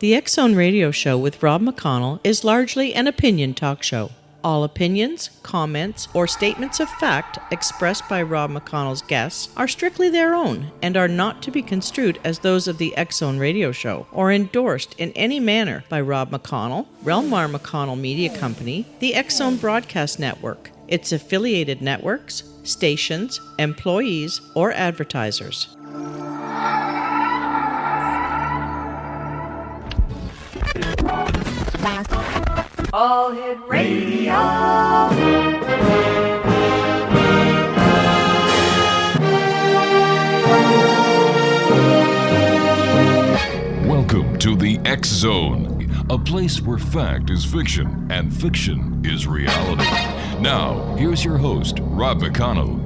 The X Zone Radio Show with Rob McConnell is largely an opinion talk show. All opinions, comments, or statements of fact expressed by Rob McConnell's guests are strictly their own and are not to be construed as those of the X Zone Radio Show or endorsed in any manner by Rob McConnell, Relmar McConnell Media Company, the X Zone Broadcast Network, its affiliated networks, stations, employees, or advertisers. All Hit Radio. Welcome to the X Zone, a place where fact is fiction and fiction is reality. Now, here's your host, Rob McConnell.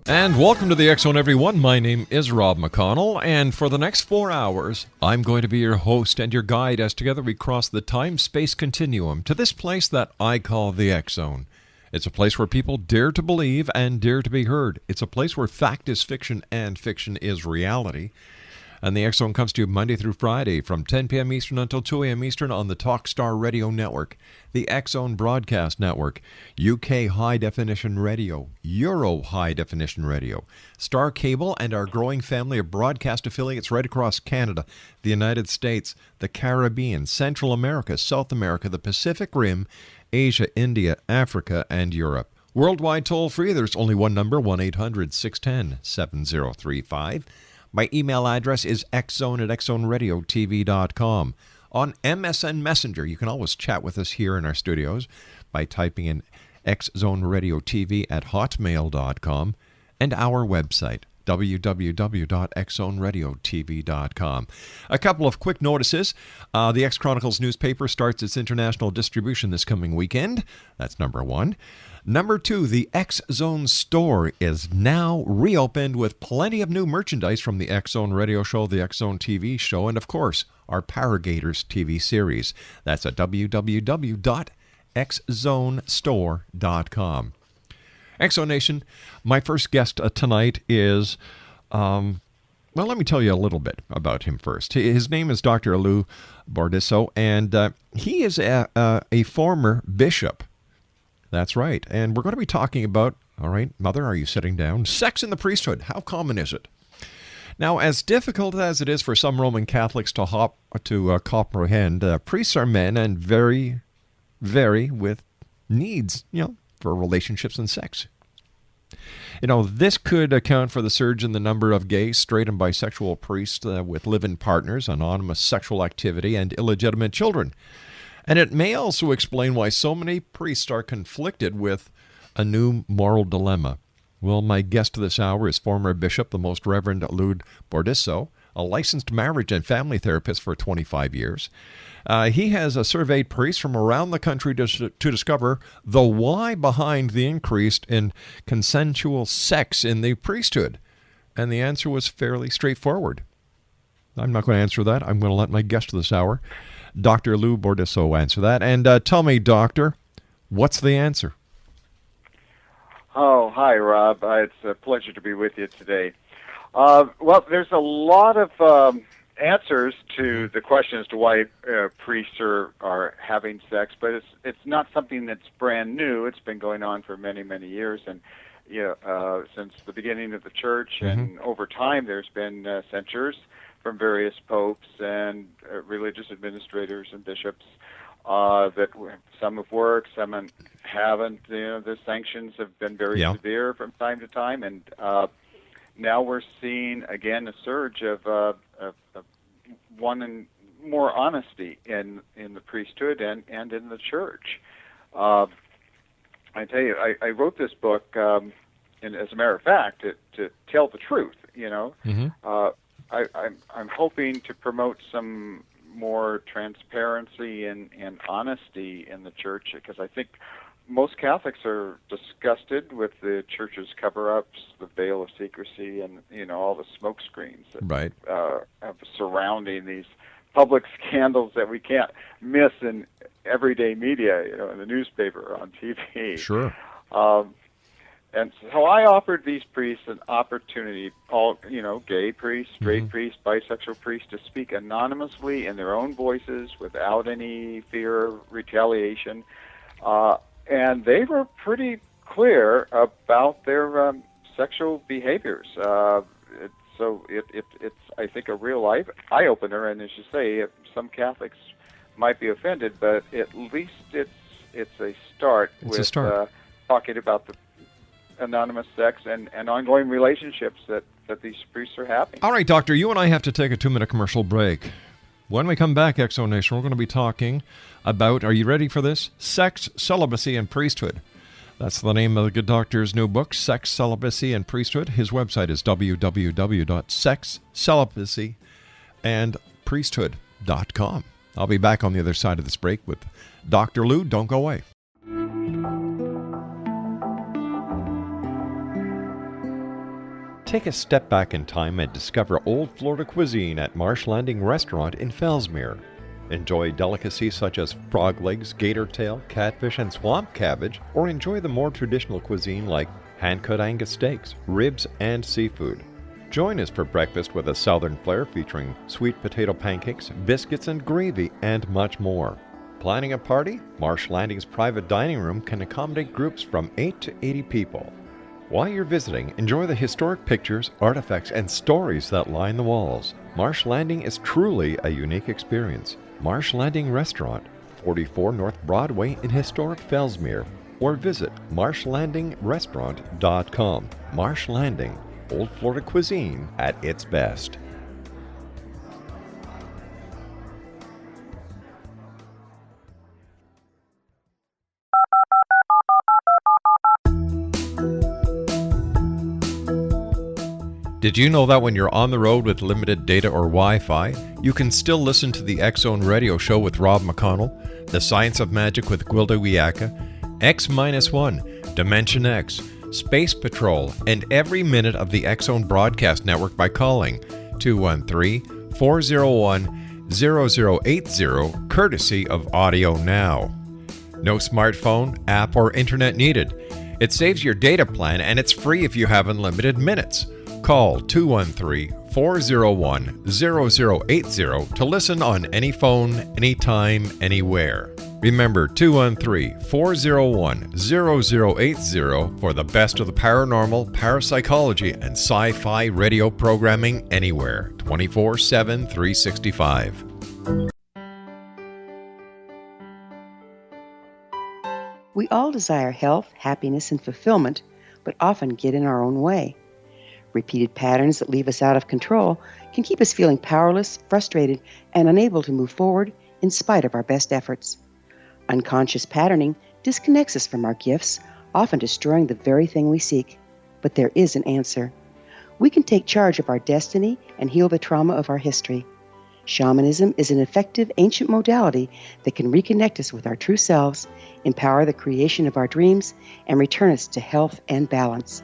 And welcome to the X Zone, everyone. My name is Rob McConnell, and for the next 4 hours, I'm going to be your host and your guide as together we cross the time-space continuum to this place that I call the X Zone. It's a place where people dare to believe and dare to be heard. It's a place where fact is fiction and fiction is reality. And the X Zone comes to you Monday through Friday from 10 p.m. Eastern until 2 a.m. Eastern on the Talkstar Radio Network, the X Zone Broadcast Network, UK High Definition Radio, Euro High Definition Radio, Star Cable, and our growing family of broadcast affiliates right across Canada, the United States, the Caribbean, Central America, South America, the Pacific Rim, Asia, India, Africa, and Europe. Worldwide toll-free, there's only one number, 1-800-610-7035. My email address is xzone@xzoneradiotv.com. On MSN Messenger, you can always chat with us here in our studios by typing in xzoneradiotv@hotmail.com and our website, www.xzoneradiotv.com. A couple of quick notices. The X Chronicles newspaper starts its international distribution this coming weekend. That's number one. Number two, the X Zone store is now reopened with plenty of new merchandise from the X Zone radio show, the X Zone TV show, and of course, our Paragators TV series. That's at www.xzonestore.com. X Zone Nation, my first guest tonight is, well, let me tell you a little bit about him first. His name is Dr. Lou Bordisso, and he is a former bishop. That's right. And we're going to be talking about, all right, Mother, are you sitting down? Sex in the priesthood. How common is it? Now, as difficult as it is for some Roman Catholics to comprehend, priests are men and very with needs, for relationships and sex. This could account for the surge in the number of gay, straight, and bisexual priests with live-in partners, anonymous sexual activity, and illegitimate children. And it may also explain why so many priests are conflicted with a new moral dilemma. Well, my guest this hour is former Bishop, the Most Reverend Lou Bordisso, a licensed marriage and family therapist for 25 years. He has surveyed priests from around the country to discover the why behind the increase in consensual sex in the priesthood. And the answer was fairly straightforward. I'm not going to answer that. I'm going to let my guest this hour, Dr. Lou Bordisso, answer that. And tell me, Doctor, what's the answer? Oh, hi, Rob. It's a pleasure to be with you today. Well, there's a lot of answers to the question as to why priests are having sex, but it's not something that's brand new. It's been going on for many, many years, and since the beginning of the church, and over time there's been censures from various popes and religious administrators and bishops that some have worked, some haven't. The sanctions have been very severe from time to time, and now we're seeing again a surge of wanting more honesty in the priesthood and in the church. I tell you, I wrote this book, and as a matter of fact, to tell the truth. I'm hoping to promote some more transparency and honesty in the church, because I think most Catholics are disgusted with the church's cover-ups, the veil of secrecy, and all the smoke screens that surrounding these public scandals that we can't miss in everyday media, in the newspaper, on TV. Sure. And so I offered these priests an opportunity, gay priests, straight priests, bisexual priests, to speak anonymously in their own voices without any fear of retaliation. And they were pretty clear about their sexual behaviors. So it's I think, a real eye-opener. And as you say, some Catholics might be offended, but at least it's a start talking about the anonymous sex and ongoing relationships that these priests are having. All right, Doctor, you and I have to take a 2-minute commercial break. When we come back, Exo Nation, we're going to be talking about, are you ready for this? Sex, Celibacy, and Priesthood. That's the name of the good doctor's new book, Sex, Celibacy, and Priesthood. His website is www.sexcelibacyandpriesthood.com. I'll be back on the other side of this break with Dr. Lou. Don't go away. Take a step back in time and discover old Florida cuisine at Marsh Landing Restaurant in Fellsmere. Enjoy delicacies such as frog legs, gator tail, catfish, and swamp cabbage, or enjoy the more traditional cuisine like hand-cut Angus steaks, ribs, and seafood. Join us for breakfast with a southern flair featuring sweet potato pancakes, biscuits, and gravy, and much more. Planning a party? Marsh Landing's private dining room can accommodate groups from 8 to 80 people. While you're visiting, enjoy the historic pictures, artifacts, and stories that line the walls. Marsh Landing is truly a unique experience. Marsh Landing Restaurant, 44 North Broadway in historic Fellsmere, or visit marshlandingrestaurant.com. Marsh Landing, old Florida cuisine at its best. Did you know that when you're on the road with limited data or Wi-Fi, you can still listen to the X-Zone Radio Show with Rob McConnell, The Science of Magic with Gwilda Wiyaka, X-1, Dimension X, Space Patrol, and every minute of the X-Zone broadcast network by calling 213-401-0080, courtesy of Audio Now. No smartphone, app, or internet needed. It saves your data plan, and it's free if you have unlimited minutes. Call 213-401-0080 to listen on any phone, anytime, anywhere. Remember 213-401-0080 for the best of the paranormal, parapsychology, and sci-fi radio programming anywhere, 24/7, 365. We all desire health, happiness, and fulfillment, but often get in our own way. Repeated patterns that leave us out of control can keep us feeling powerless, frustrated, and unable to move forward in spite of our best efforts. Unconscious patterning disconnects us from our gifts, often destroying the very thing we seek. But there is an answer. We can take charge of our destiny and heal the trauma of our history. Shamanism is an effective ancient modality that can reconnect us with our true selves, empower the creation of our dreams, and return us to health and balance.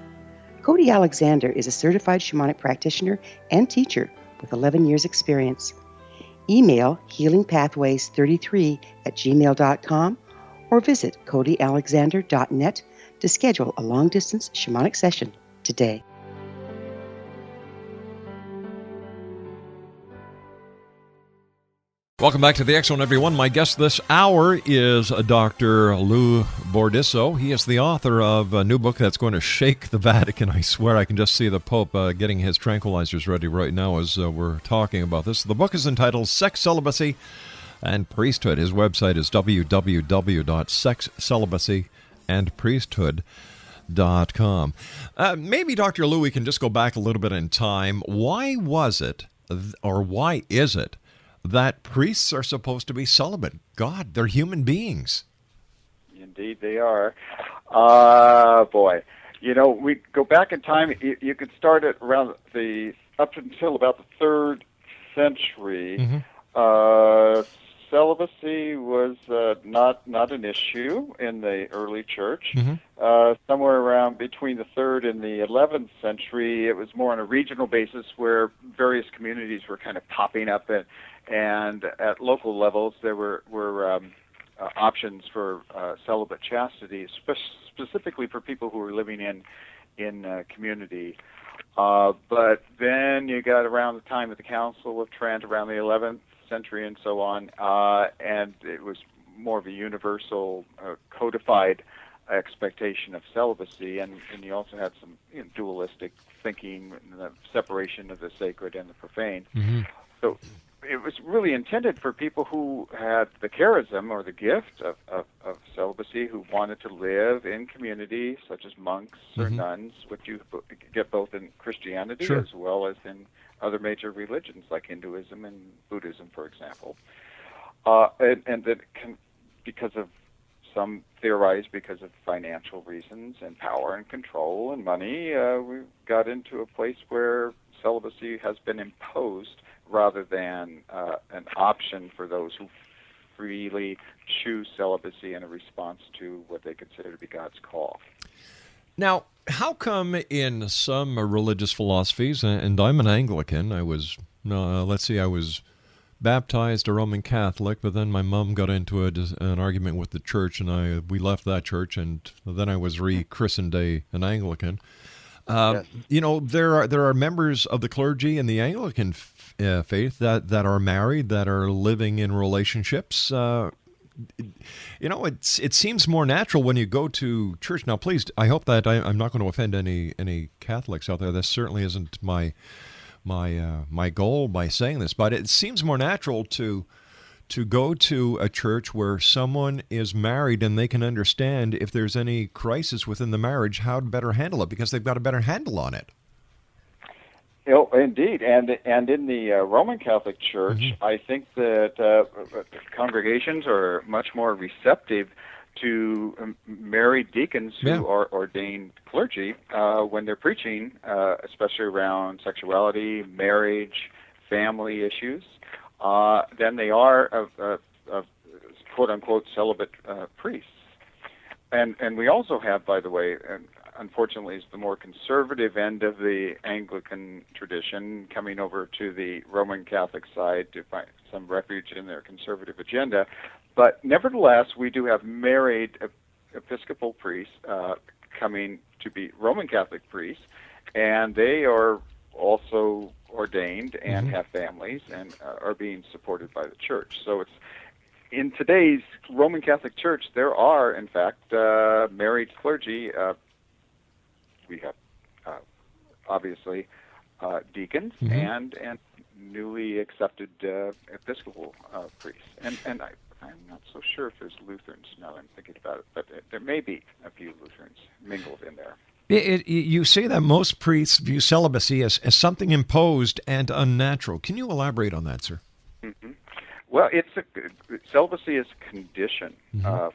Cody Alexander is a certified shamanic practitioner and teacher with 11 years' experience. Email healingpathways33@gmail.com or visit codyalexander.net to schedule a long-distance shamanic session today. Welcome back to the X-Zone, everyone. My guest this hour is Dr. Lou Bordisso. He is the author of a new book that's going to shake the Vatican. I swear I can just see the Pope getting his tranquilizers ready right now as we're talking about this. The book is entitled Sex, Celibacy, and Priesthood. His website is www.sexcelibacyandpriesthood.com. Maybe, Dr. Lou, we can just go back a little bit in time. Why was it, or why is it, that priests are supposed to be celibate? God, they're human beings. Indeed they are. Boy. You know, we go back in time, you could start it around up until about the 3rd century. Mm-hmm. Celibacy was not an issue in the early church. Mm-hmm. Somewhere around between the 3rd and the 11th century, it was more on a regional basis where various communities were kind of popping up, and at local levels there were options for celibate chastity, specifically for people who were living in community. But then you got around the time of the Council of Trent, around the 11th century and so on, and it was more of a universal codified expectation of celibacy, and you also had some dualistic thinking, the separation of the sacred and the profane. Mm-hmm. So it was really intended for people who had the charism or the gift of celibacy, who wanted to live in community, such as monks or Mm-hmm. nuns, which you get both in Christianity Sure. as well as in other major religions like Hinduism and Buddhism, for example. And that because of some theorize because of financial reasons and power and control and money, we got into a place where celibacy has been imposed rather than an option for those who freely choose celibacy in a response to what they consider to be God's call. Now, how come in some religious philosophies, and I'm an Anglican, I was baptized a Roman Catholic, but then my mom got into an argument with the church, and we left that church, and then I was rechristened an Anglican. Yes. There are members of the clergy in the Anglican faith that are married, that are living in relationships. It seems more natural when you go to church. Now, please, I hope that I'm not going to offend any Catholics out there. This certainly isn't my goal by saying this, but it seems more natural to go to a church where someone is married and they can understand if there's any crisis within the marriage, how to better handle it, because they've got a better handle on it. Indeed, and in the Roman Catholic Church, Mm-hmm. I think that congregations are much more receptive to married deacons who Yeah. are ordained clergy when they're preaching, especially around sexuality, marriage, family issues, than they are of quote-unquote celibate priests. And we also have, by the way, unfortunately, is the more conservative end of the Anglican tradition coming over to the Roman Catholic side to find some refuge in their conservative agenda. But nevertheless, we do have married Episcopal priests coming to be Roman Catholic priests, and they are also ordained and have families and are being supported by the church. So it's in today's Roman Catholic Church, there are, in fact, married clergy. We have, obviously, deacons and newly accepted Episcopal priests. And I'm not so sure if there's Lutherans now that I'm thinking about it, but there may be a few Lutherans mingled in there. You say that most priests view celibacy as something imposed and unnatural. Can you elaborate on that, sir? Mm-hmm. Well, celibacy is a condition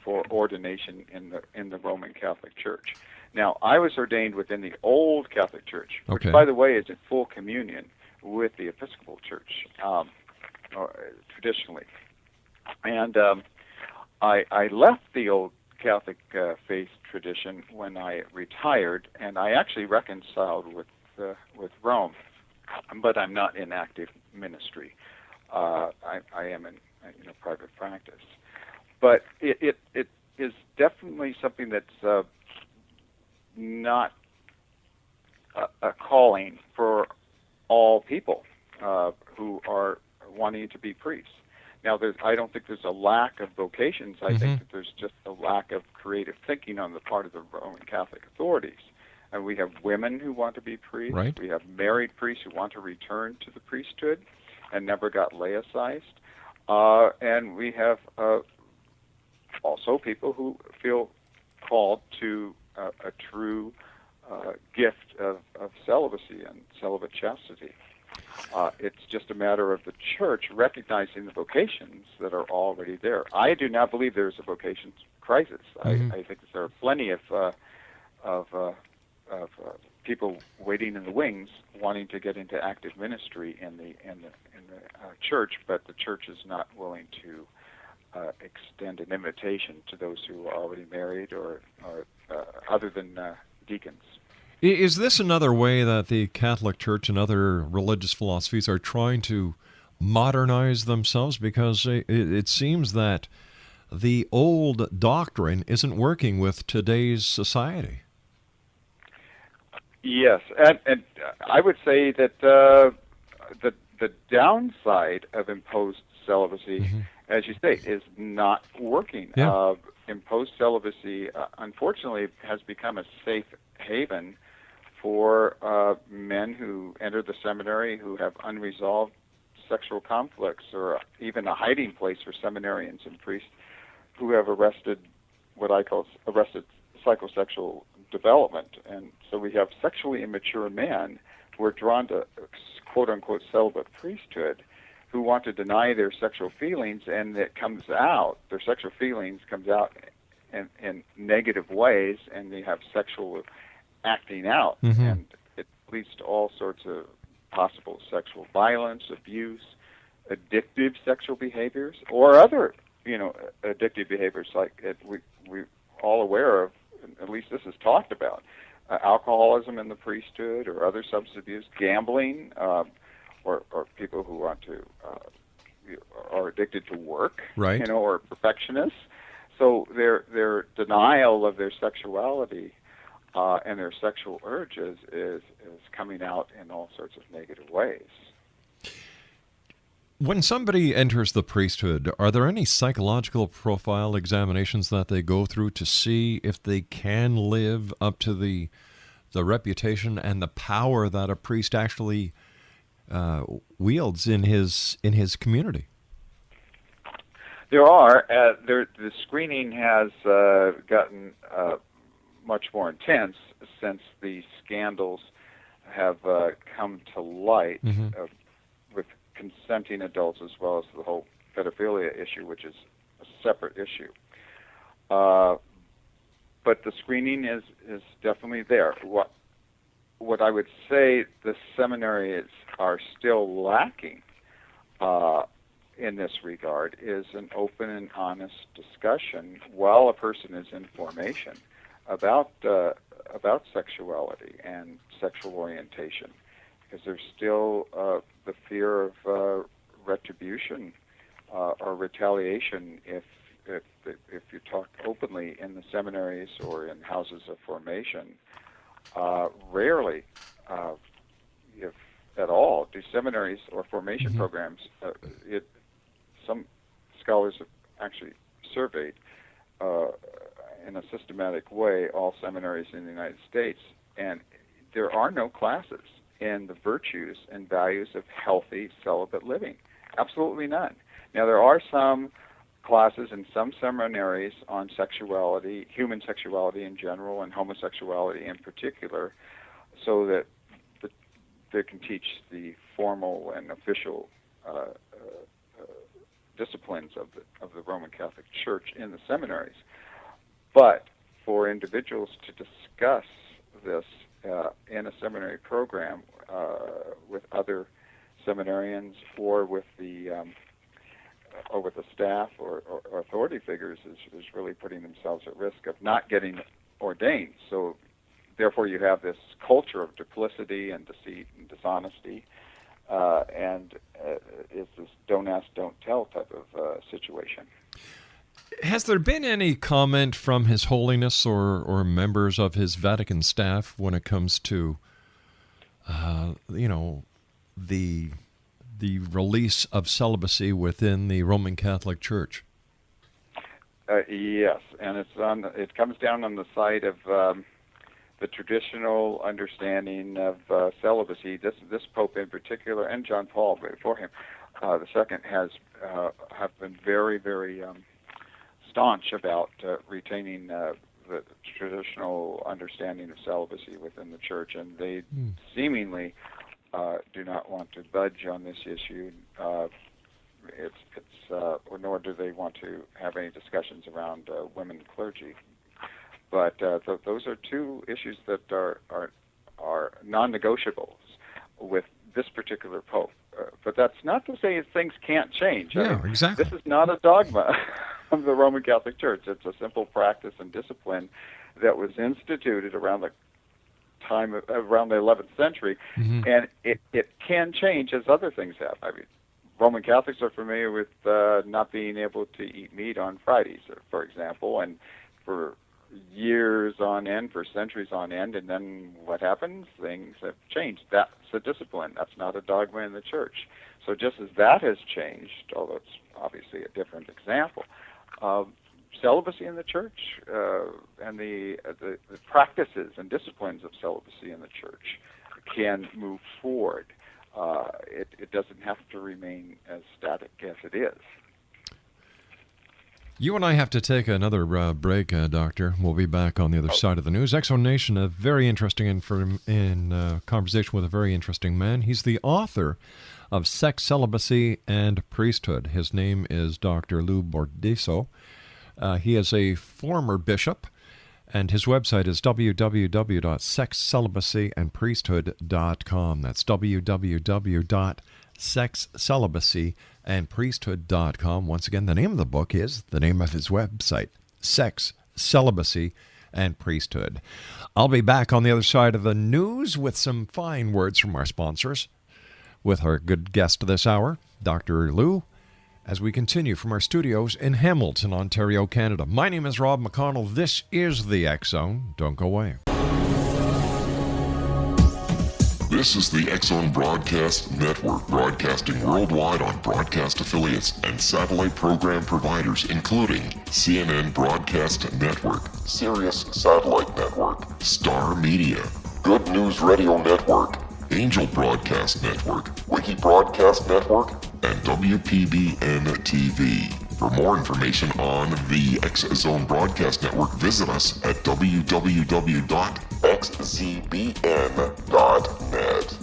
for ordination in the Roman Catholic Church. Now, I was ordained within the old Catholic Church, which, Okay. by the way, is in full communion with the Episcopal Church, traditionally. And I left the old Catholic faith tradition when I retired, and I actually reconciled with Rome, but I'm not in active ministry. I am in private practice, but it is definitely something that's not a calling for all people who are wanting to be priests. Now, I don't think there's a lack of vocations. I think that there's just a lack of creative thinking on the part of the Roman Catholic authorities. And we have women who want to be priests. Right. We have married priests who want to return to the priesthood and never got laicized. And we have also people who feel called to a true gift of celibacy and celibate chastity. It's just a matter of the church recognizing the vocations that are already there. I do not believe there is a vocations crisis. I think there are plenty of people waiting in the wings wanting to get into active ministry in the church, but the church is not willing to extend an invitation to those who are already married or other than deacons. Is this another way that the Catholic Church and other religious philosophies are trying to modernize themselves? Because it seems that the old doctrine isn't working with today's society. Yes, and I would say that the downside of imposed celibacy, as you say, is not working. Yeah. Imposed celibacy, unfortunately, has become a safe haven for men who enter the seminary who have unresolved sexual conflicts, or even a hiding place for seminarians and priests who have arrested psychosexual development. And so we have sexually immature men who are drawn to quote-unquote celibate priesthood, who want to deny their sexual feelings, and their sexual feelings comes out in negative ways, and they have sexual acting out, and it leads to all sorts of possible sexual violence, abuse, addictive sexual behaviors, or other, addictive behaviors like we're all aware of, at least this is talked about, alcoholism in the priesthood, or other substance abuse, gambling, or people who want to are addicted to work, right? Or perfectionists. So their denial of their sexuality and their sexual urges is coming out in all sorts of negative ways. When somebody enters the priesthood, are there any psychological profile examinations that they go through to see if they can live up to the reputation and the power that a priest actually wields in his community? There are. The screening has gotten much more intense since the scandals have come to light with consenting adults, as well as the whole pedophilia issue, which is a separate issue. But the screening is definitely there. What I would say the seminaries are still lacking in this regard is an open and honest discussion while a person is in formation about sexuality and sexual orientation, because there's still the fear of retribution or retaliation if you talk openly in the seminaries or in houses of formation. Rarely, if at all, do seminaries or formation programs. Some scholars have actually surveyed in a systematic way all seminaries in the United States, and there are no classes in the virtues and values of healthy celibate living. Absolutely none. Now, there are some classes in some seminaries on sexuality, human sexuality in general, and homosexuality in particular, so that they can teach the formal and official disciplines of the Roman Catholic Church in the seminaries. But for individuals to discuss this in a seminary program with other seminarians or with the staff or authority figures is really putting themselves at risk of not getting ordained. So therefore you have this culture of duplicity and deceit and dishonesty, and it's this don't ask, don't tell type of situation. Has there been any comment from His Holiness or members of his Vatican staff when it comes to, the release of celibacy within the Roman Catholic Church? Yes, and it comes down on the side of the traditional understanding of celibacy. This Pope in particular, and John Paul before him, the second, have been very, very staunch about retaining the traditional understanding of celibacy within the Church, and they seemingly do not want to budge on this issue. Nor do they want to have any discussions around women clergy. But those are two issues that are non-negotiables with this particular Pope. But that's not to say things can't change. Yeah, exactly. This is not a dogma of the Roman Catholic Church. It's a simple practice and discipline that was instituted around the 11th century, and it can change as other things have. I mean, Roman Catholics are familiar with not being able to eat meat on Fridays, for example, and for years on end, for centuries on end, and then what happens? Things have changed. That's a discipline. That's not a dogma in the church. So just as that has changed, although it's obviously a different example, celibacy in the church and the practices and disciplines of celibacy in the church can move forward. It doesn't have to remain as static as it is. You and I have to take another break, Doctor. We'll be back on the other side of the news. X-Zone Nation, a very interesting conversation with a very interesting man. He's the author of Sex, Celibacy, and Priesthood. His name is Dr. Lou Bordisso. He is a former bishop, and his website is www.sexcelibacyandpriesthood.com. That's www.sexcelibacyandpriesthood.com. Once again, the name of the book is the name of his website, Sex, Celibacy, and Priesthood. I'll be back on the other side of the news with some fine words from our sponsors, with our good guest this hour, Dr. Lou, as we continue from our studios in Hamilton, Ontario, Canada. My name is Rob McConnell. This is the X-Zone. Don't go away. This is the X-Zone Broadcast Network, broadcasting worldwide on broadcast affiliates and satellite program providers, including CNN Broadcast Network, Sirius Satellite Network, Star Media, Good News Radio Network, Angel Broadcast Network, Wiki Broadcast Network, and WPBN TV. For more information on the X-Zone Broadcast Network, visit us at www.xzbn.net.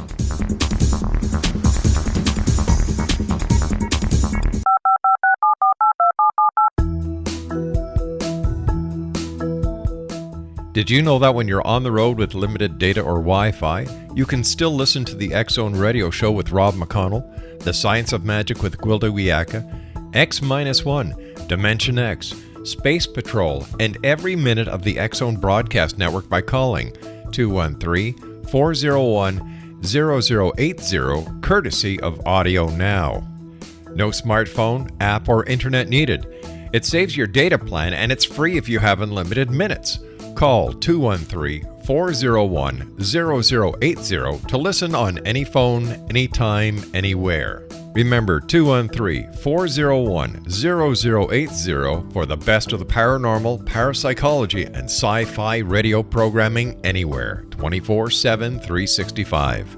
Did you know that when you're on the road with limited data or Wi-Fi, you can still listen to the X-Zone Radio Show with Rob McConnell, The Science of Magic with Gwilda Wiyaka, X-1, Dimension X, Space Patrol, and every minute of the X-Zone Broadcast Network by calling 213-401-0080, courtesy of Audio Now. No smartphone, app, or internet needed. It saves your data plan, and it's free if you have unlimited minutes. Call 213-401-0080 to listen on any phone, anytime, anywhere. Remember, 213-401-0080 for the best of the paranormal, parapsychology, and sci-fi radio programming anywhere, 24/7, 365.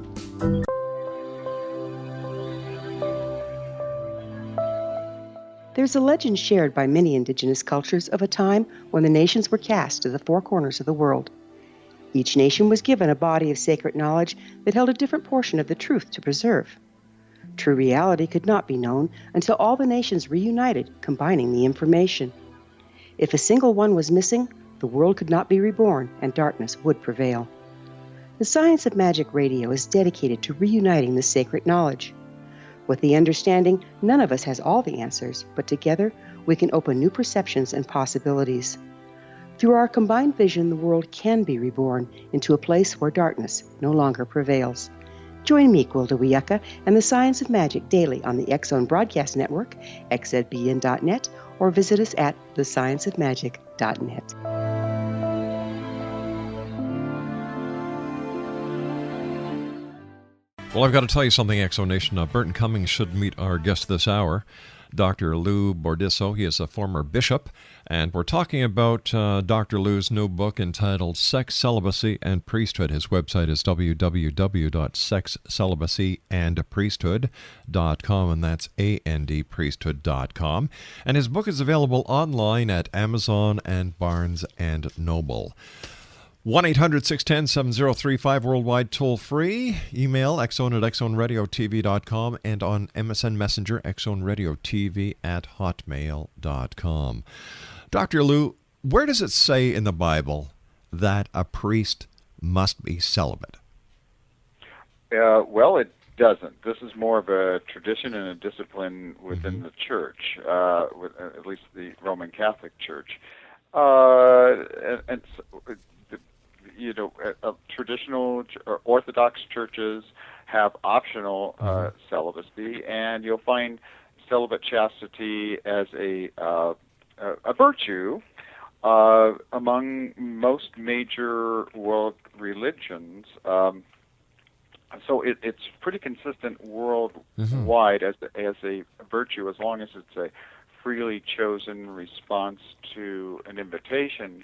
There's a legend shared by many indigenous cultures of a time when the nations were cast to the four corners of the world. Each nation was given a body of sacred knowledge that held a different portion of the truth to preserve. True reality could not be known until all the nations reunited, combining the information. If a single one was missing, the world could not be reborn and darkness would prevail. The Science of Magic Radio is dedicated to reuniting the sacred knowledge. With the understanding, none of us has all the answers, but together we can open new perceptions and possibilities. Through our combined vision, the world can be reborn into a place where darkness no longer prevails. Join me, Gwilda Wiyaka, and the Science of Magic daily on the X-Zone Broadcast Network, xzbn.net, or visit us at thescienceofmagic.net. Well, I've got to tell you something, X-Zone Nation. Burton Cummings should meet our guest this hour, Dr. Lou Bordisso. He is a former bishop, and we're talking about Dr. Lou's new book entitled Sex, Celibacy, and Priesthood. His website is www.sexcelibacyandpriesthood.com, and that's andpriesthood.com. And his book is available online at Amazon and Barnes & Noble. 1-800-610-7035, worldwide toll-free. Email xzone@xzoneradiotv.com, and on MSN Messenger, xzoneradiotv@hotmail.com. Dr. Lou, where does it say in the Bible that a priest must be celibate? Well, it doesn't. This is more of a tradition and a discipline within the church, at least the Roman Catholic Church. Traditional or Orthodox churches have optional celibacy, and you'll find celibate chastity as a virtue among most major world religions. So it's pretty consistent worldwide as a virtue, as long as it's a freely chosen response to an invitation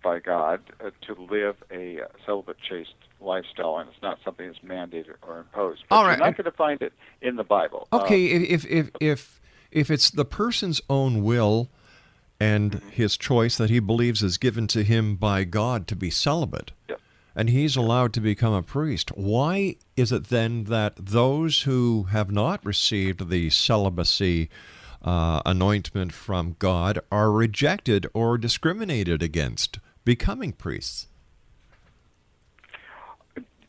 by God to live a celibate, chaste lifestyle, and it's not something that's mandated or imposed. But you're not going to find it in the Bible. Okay, if it's the person's own will and his choice that he believes is given to him by God to be celibate, and he's allowed to become a priest, why is it then that those who have not received the celibacy anointment from God are rejected or discriminated against becoming priests?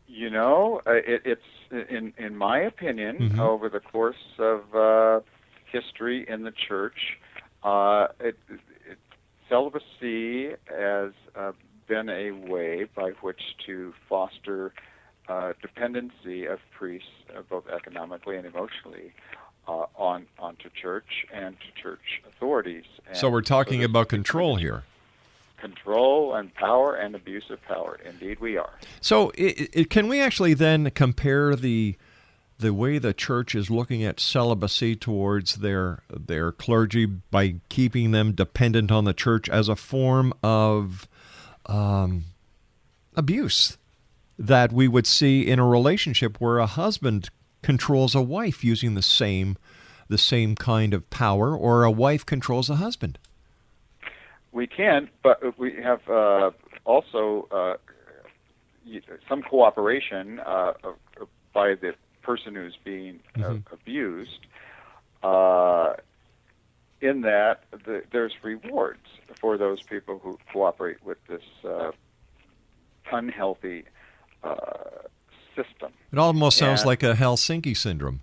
It's in my opinion, over the course of history in the church, celibacy has been a way by which to foster dependency of priests, both economically and emotionally, onto church and to church authorities. And so we're talking about control here. Control and power and abuse of power. Indeed, we are. So can we actually then compare the way the church is looking at celibacy towards their clergy by keeping them dependent on the church as a form of abuse that we would see in a relationship where a husband controls a wife using the same kind of power, or a wife controls a husband? We can, but we have also some cooperation by the person who's being abused, in that there's rewards for those people who cooperate with this unhealthy system. It almost sounds like a Helsinki syndrome.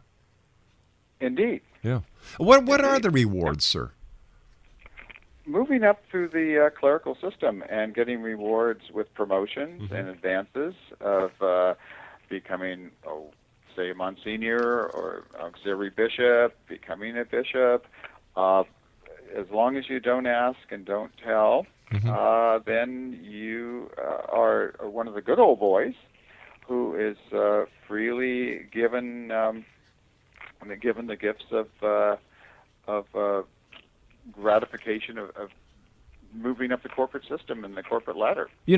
Indeed. Yeah. What are the rewards, sir? Moving up through the clerical system and getting rewards with promotions and advances of becoming, say, a Monsignor or auxiliary bishop, becoming a bishop. As long as you don't ask and don't tell, then you are one of the good old boys who is freely given the gifts of gratification of moving up the corporate system and the corporate ladder. You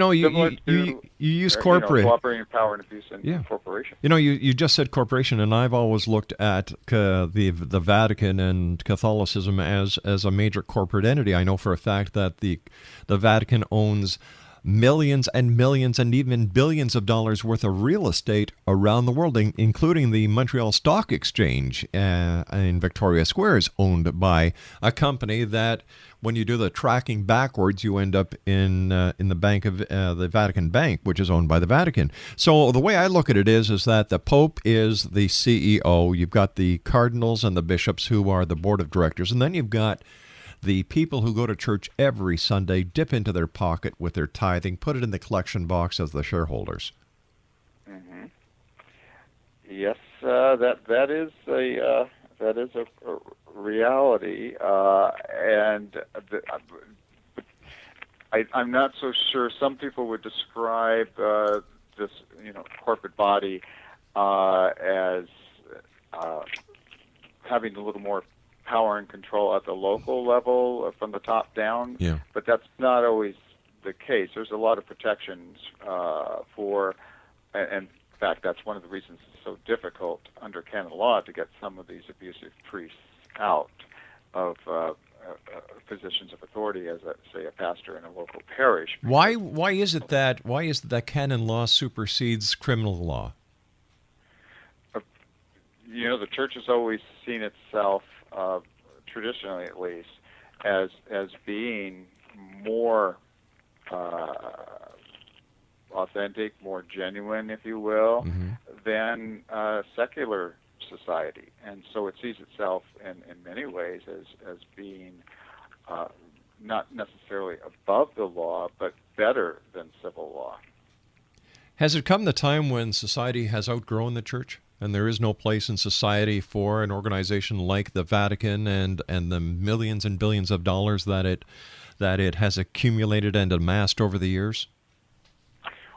use corporate. Cooperating power and abuse in corporation. You just said corporation, and I've always looked at the Vatican and Catholicism as a major corporate entity. I know for a fact that the Vatican owns millions and millions and even billions of dollars worth of real estate around the world, including the Montreal Stock Exchange in Victoria Square is owned by a company that, when you do the tracking backwards, you end up in the bank of the Vatican Bank, which is owned by the Vatican. So the way I look at it is that the Pope is the CEO. You've got the cardinals and the bishops who are the board of directors, and then you've got the people who go to church every Sunday, dip into their pocket with their tithing, put it in the collection box as the shareholders. Yes, that is a reality, and I'm not so sure. Some people would describe this, corporate body as having a little more power and control at the local level from the top down, but that's not always the case. There's a lot of protections for, and in fact, that's one of the reasons it's so difficult under canon law to get some of these abusive priests out of positions of authority as, say, a pastor in a local parish. Why is it that canon law supersedes criminal law? The church has always seen itself, traditionally at least, as being more authentic, more genuine, if you will, than secular society. And so it sees itself in many ways as being not necessarily above the law, but better than civil law. Has it come the time when society has outgrown the church, and there is no place in society for an organization like the Vatican and the millions and billions of dollars that it has accumulated and amassed over the years?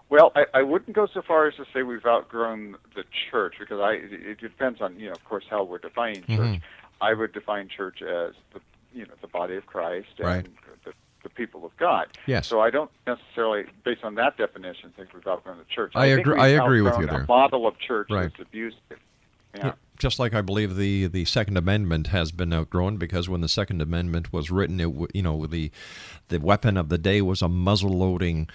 Well, I wouldn't go so far as to say we've outgrown the church, because it depends on, of course, how we're defining church. I would define church as the body of Christ and Right. the people of God. Yes. So I don't necessarily, based on that definition, think we've outgrown the church. I think agree- we've I agree with outgrown you there. A model of church Right. that's abusive. Yeah. Just like I believe the Second Amendment has been outgrown, because when the Second Amendment was written, the weapon of the day was a muzzle-loading,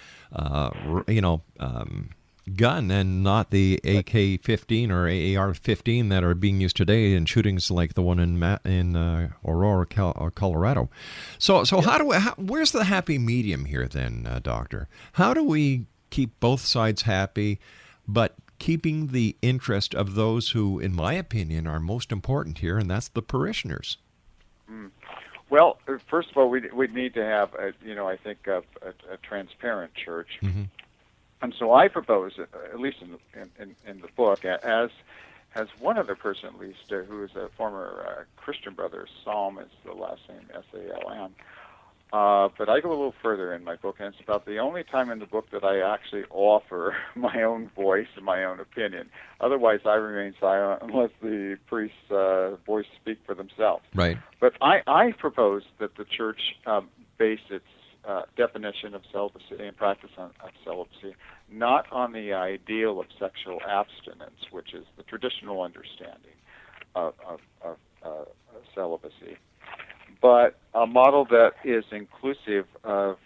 gun, and not the AK-15 or AR-15 that are being used today in shootings like the one in Aurora, Colorado. So where's the happy medium here then, Doctor? How do we keep both sides happy, but keeping the interest of those who, in my opinion, are most important here, and that's the parishioners? Well, first of all, we'd need to have, I think, a transparent church. And so I propose, at least in the book, as one other person at least, who is a former Christian brother, Salm is the last name, Salm. But I go a little further in my book, and it's about the only time in the book that I actually offer my own voice and my own opinion. Otherwise, I remain silent unless the priest's voice speak for themselves. Right. But I propose that the church base its definition of celibacy and practice of celibacy not on the ideal of sexual abstinence, which is the traditional understanding of celibacy, but a model that is inclusive of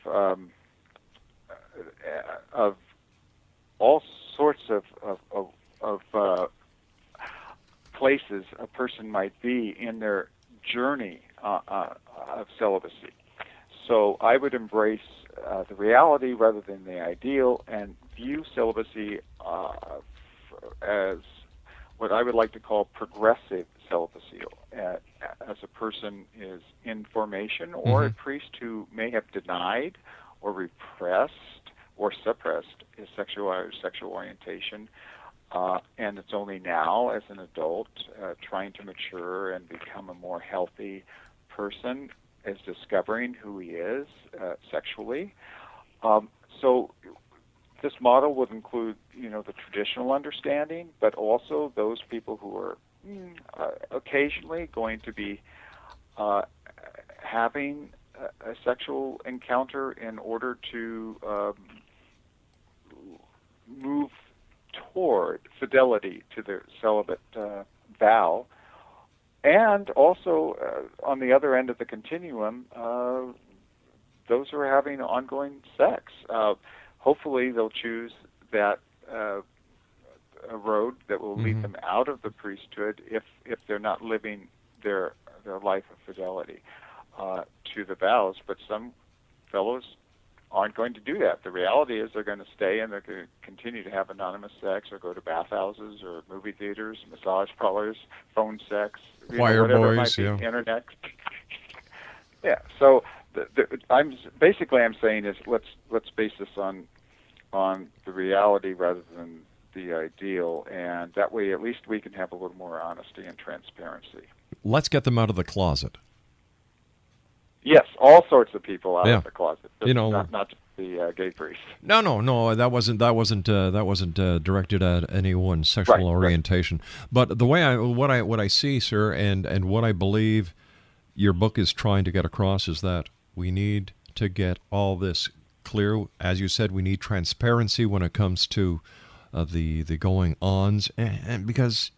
all sorts of places a person might be in their journey of celibacy. So I would embrace the reality rather than the ideal, and view celibacy as what I would like to call progressive celibacy, as a person is in formation, or a priest who may have denied or repressed or suppressed his sexual orientation, and it's only now as an adult trying to mature and become a more healthy person, is discovering who he is sexually. So this model would include, the traditional understanding, but also those people who are occasionally going to be having a sexual encounter in order to move toward fidelity to their celibate vow. And also, on the other end of the continuum, those who are having ongoing sex. Hopefully, they'll choose that a road that will lead them out of the priesthood if they're not living their life of fidelity to the vows. But some fellows aren't going to do that. The reality is they're going to stay and they're going to continue to have anonymous sex, or go to bathhouses or movie theaters, massage parlors, phone sex, Choir whatever boys, it might be, yeah. internet. Yeah. So I'm saying is let's base this on the reality rather than the ideal, and that way at least we can have a little more honesty and transparency. Let's get them out of the closet. Yes, all sorts of people out Yeah. of the closet. Just not just the gay priest. No. That wasn't directed at anyone's sexual Right. orientation. But the way what I see, sir, and what I believe your book is trying to get across is that we need to get all this clear. As you said, we need transparency when it comes to the going-ons, and because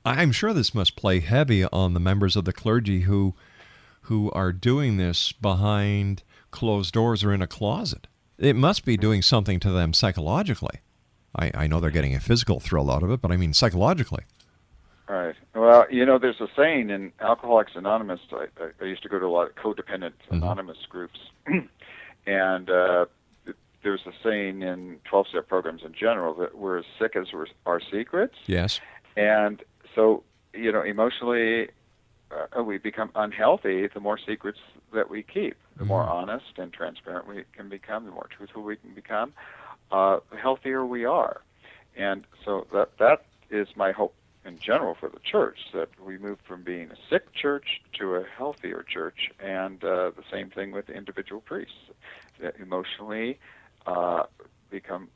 I'm sure this must play heavy on the members of the clergy who are doing this behind closed doors or in a closet. It must be doing something to them psychologically. I know they're getting a physical thrill out of it, but I mean psychologically. Right. Well, there's a saying in Alcoholics Anonymous. I used to go to a lot of codependent anonymous groups, and there's a saying in 12-step programs in general that we're as sick as our secrets. Yes. And so, emotionally, we become unhealthy the more secrets that we keep. The more honest and transparent we can become, the more truthful we can become. the healthier we are. And so that is my hope in general for the church, that we move from being a sick church to a healthier church, and the same thing with individual priests, that emotionally become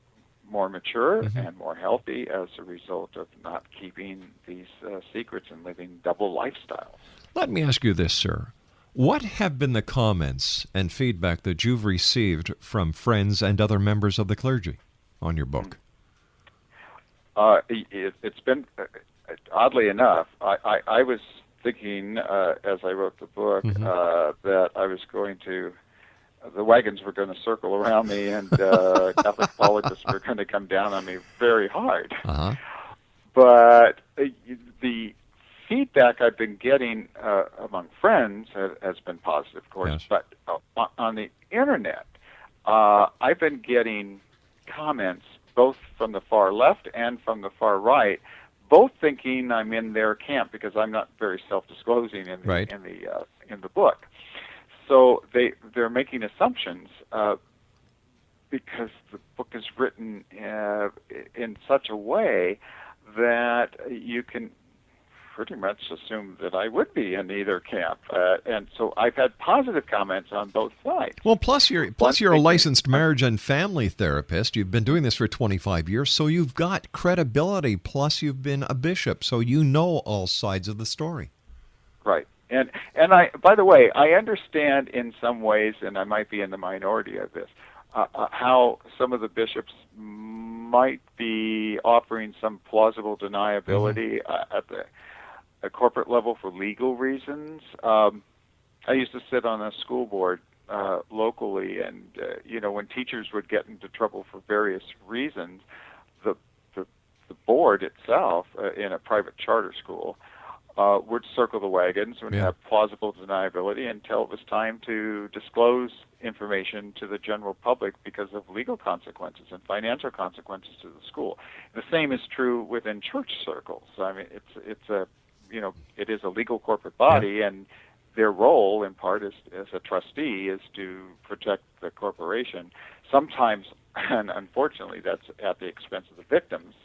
more mature and more healthy as a result of not keeping these secrets and living double lifestyles. Let me ask you this, sir. What have been the comments and feedback that you've received from friends and other members of the clergy on your book? It's been, oddly enough, I was thinking as I wrote the book that I was going to, the wagons were going to circle around me, and Catholic apologists were going to come down on me very hard. But the feedback I've been getting among friends has been positive, of course. Yes. But on the internet, I've been getting comments both from the far left and from the far right, both thinking I'm in their camp because I'm not very self-disclosing in the book. So they're making assumptions because the book is written in such a way that you can pretty much assume that I would be in either camp. And so I've had positive comments on both sides. Well, plus you're a licensed marriage and family therapist. You've been doing this for 25 years, so you've got credibility, plus you've been a bishop, so you know all sides of the story. Right. And I, by the way, I understand in some ways, and I might be in the minority of this, how some of the bishops might be offering some plausible deniability at the corporate level for legal reasons. I used to sit on a school board locally, and when teachers would get into trouble for various reasons, the board itself in a private charter school would circle the wagons and have plausible deniability until it was time to disclose information to the general public because of legal consequences and financial consequences to the school. The same is true within church circles. I mean, it is a legal corporate body, and their role, in part, as a trustee, is to protect the corporation. Sometimes, and unfortunately, that's at the expense of the victims,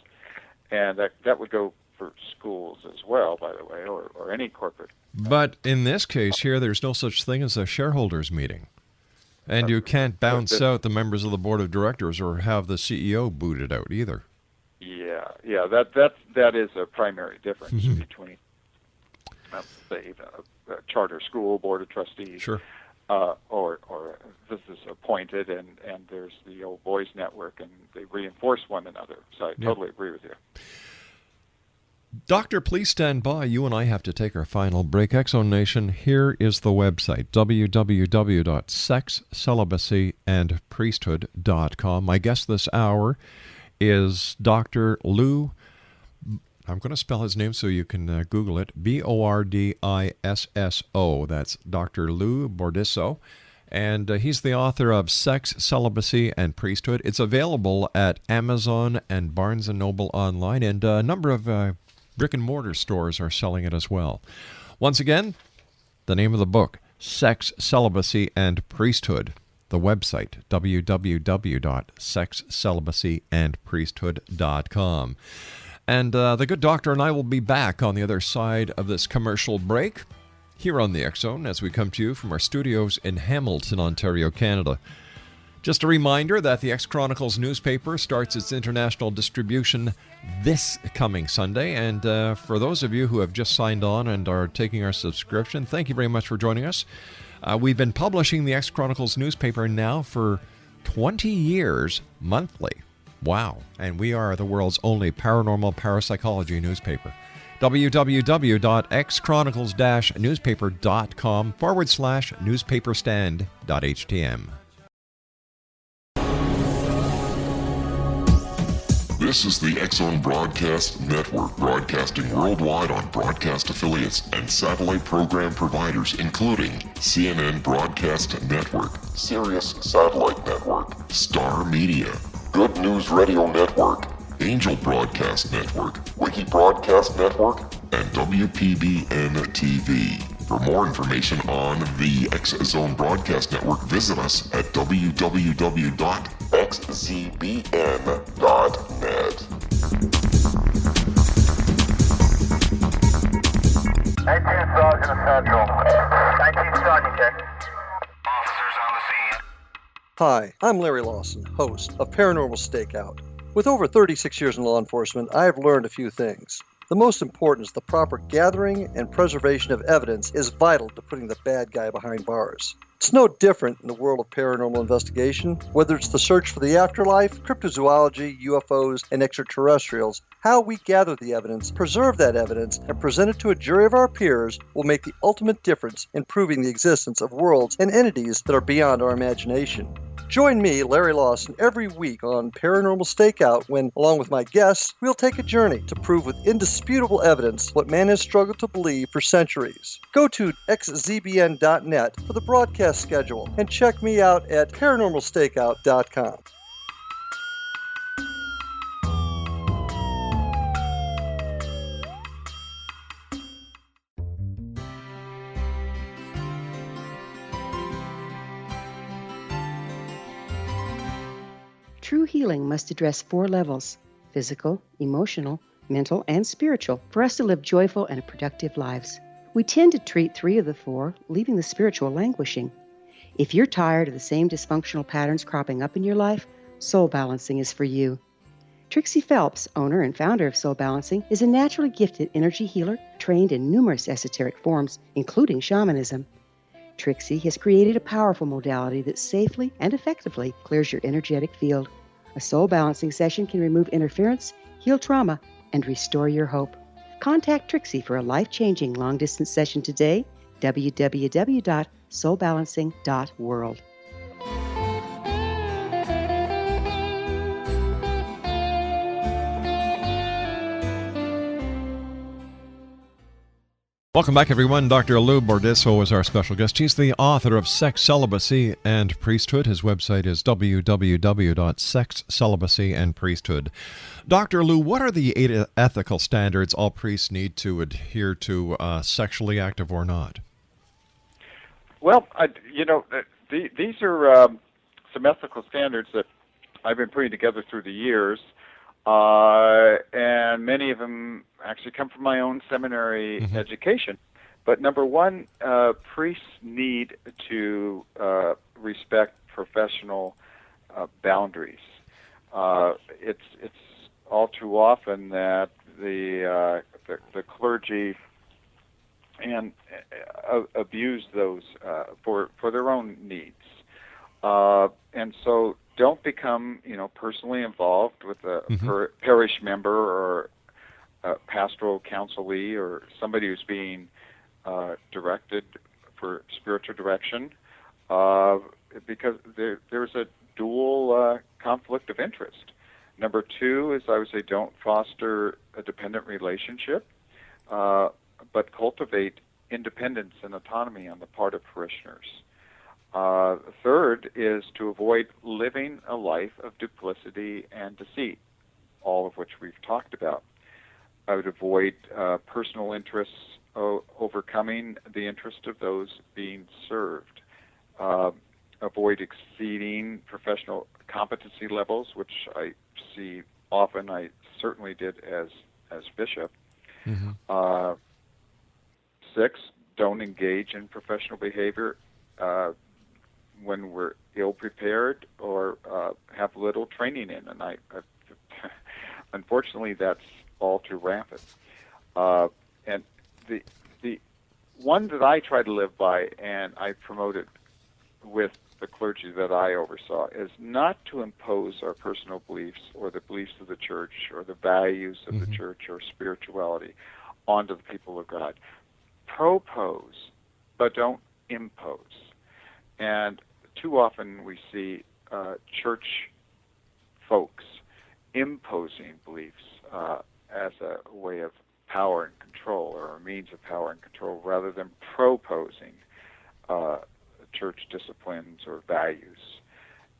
and that would go for schools as well, by the way, or any corporate. But in this case here, there's no such thing as a shareholders meeting. And you can't bounce out the members of the board of directors or have the CEO booted out either. Yeah, that is a primary difference between, say, a charter school board of trustees, or this is appointed, and there's the old boys network, and they reinforce one another. So I totally agree with you. Doctor, please stand by. You and I have to take our final break. X-Zone Nation, here is the website, www.sexcelibacyandpriesthood.com. My guest this hour is Dr. Lou, I'm going to spell his name so you can Google it, Bordisso. That's Dr. Lou Bordisso. And he's the author of Sex, Celibacy, and Priesthood. It's available at Amazon and Barnes & Noble online, and a number of brick-and-mortar stores are selling it as well. Once again, the name of the book, Sex, Celibacy, and Priesthood. The website, www.sexcelibacyandpriesthood.com. And the good doctor and I will be back on the other side of this commercial break here on the X-Zone as we come to you from our studios in Hamilton, Ontario, Canada. Just a reminder that the X-Chronicles newspaper starts its international distribution this coming Sunday. And for those of you who have just signed on and are taking our subscription, thank you very much for joining us. We've been publishing the X-Chronicles newspaper now for 20 years monthly. Wow. And we are the world's only paranormal parapsychology newspaper. www.xchronicles-newspaper.com/newspaperstand.htm. This is the X-Zone Broadcast Network, broadcasting worldwide on broadcast affiliates and satellite program providers, including CNN Broadcast Network, Sirius Satellite Network, Star Media, Good News Radio Network, Angel Broadcast Network, Wiki Broadcast Network, and WPBN TV. For more information on the X-Zone Broadcast Network, visit us at www.xzbn.net. xzbn.net. 19 Sergeant Central. 19 Sergeant, check. Officers on the scene. Hi, I'm Larry Lawson, host of Paranormal Stakeout. With over 36 years in law enforcement, I have learned a few things. The most important is the proper gathering and preservation of evidence is vital to putting the bad guy behind bars. It's no different in the world of paranormal investigation. Whether it's the search for the afterlife, cryptozoology, UFOs, and extraterrestrials, how we gather the evidence, preserve that evidence, and present it to a jury of our peers will make the ultimate difference in proving the existence of worlds and entities that are beyond our imagination. Join me, Larry Lawson, every week on Paranormal Stakeout when, along with my guests, we'll take a journey to prove with indisputable evidence what man has struggled to believe for centuries. Go to xzbn.net for the broadcast schedule and check me out at paranormalstakeout.com. True healing must address 4 levels: physical, emotional, mental, and spiritual, for us to live joyful and productive lives. We tend to treat 3 of the 4, leaving the spiritual languishing. If you're tired of the same dysfunctional patterns cropping up in your life, soul balancing is for you. Trixie Phelps, owner and founder of Soul Balancing, is a naturally gifted energy healer trained in numerous esoteric forms, including shamanism. Trixie has created a powerful modality that safely and effectively clears your energetic field. A soul balancing session can remove interference, heal trauma, and restore your hope. Contact Trixie for a life-changing long-distance session today, www.soulbalancing.world. Welcome back, everyone. Dr. Lou Bordisso is our special guest. He's the author of Sex, Celibacy, and Priesthood. His website is www.sexcelibacyandpriesthood. Dr. Lou, what are the 8 ethical standards all priests need to adhere to, sexually active or not? Well, these are some ethical standards that I've been putting together through the years, and many of them actually come from my own seminary education. But number one, priests need to respect professional boundaries. It's all too often that the clergy and abuse those for their own needs, and so don't become personally involved with a parish member or a pastoral counselee or somebody who's being directed for spiritual direction, because there's a dual conflict of interest. Number 2 is, I would say, don't foster a dependent relationship, but cultivate independence and autonomy on the part of parishioners. Third is to avoid living a life of duplicity and deceit, all of which we've talked about. I would avoid personal interests overcoming the interest of those being served. Avoid exceeding professional competency levels, which I see often. I certainly did as bishop. 6, don't engage in professional behavior when we're ill-prepared or have little training in, and I unfortunately that's all too rampant. And the one that I try to live by, and I promote it with the clergy that I oversaw, is not to impose our personal beliefs or the beliefs of the church or the values of the church or spirituality onto the people of God. Propose, but don't impose. And too often we see church folks imposing beliefs as a way of power and control, or a means of power and control, rather than proposing church disciplines or values.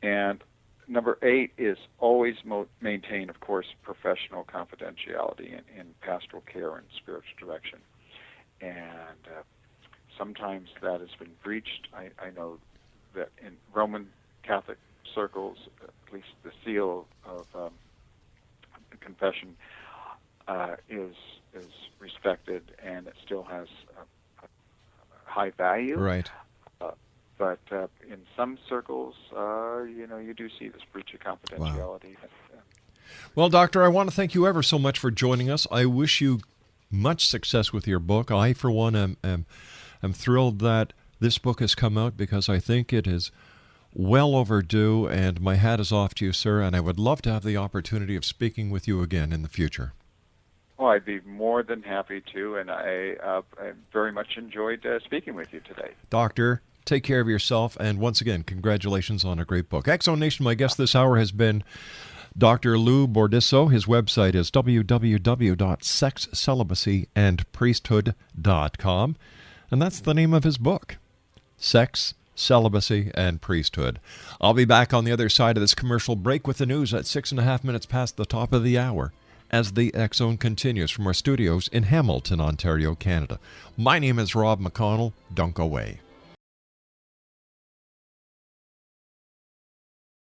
And number 8 is always maintain, of course, professional confidentiality in pastoral care and spiritual direction. And sometimes that has been breached. I know that in Roman Catholic circles, at least the seal of confession is respected, and it still has a high value. Right. But in some circles, you do see this breach of confidentiality. Wow. Well, Doctor, I want to thank you ever so much for joining us. I wish you much success with your book. I, for one, am thrilled that this book has come out because I think it is well overdue, and my hat is off to you, sir, and I would love to have the opportunity of speaking with you again in the future. Well, I'd be more than happy to, and I very much enjoyed speaking with you today. Doctor, take care of yourself, and once again, congratulations on a great book. X-Zone Nation, my guest this hour has been Dr. Lou Bordisso. His website is www.sexcelibacyandpriesthood.com, and that's the name of his book, Sex, Celibacy, and Priesthood. I'll be back on the other side of this commercial break with the news at 6.5 minutes past the top of the hour as the X-Zone continues from our studios in Hamilton, Ontario, Canada. My name is Rob McConnell. Don't go away.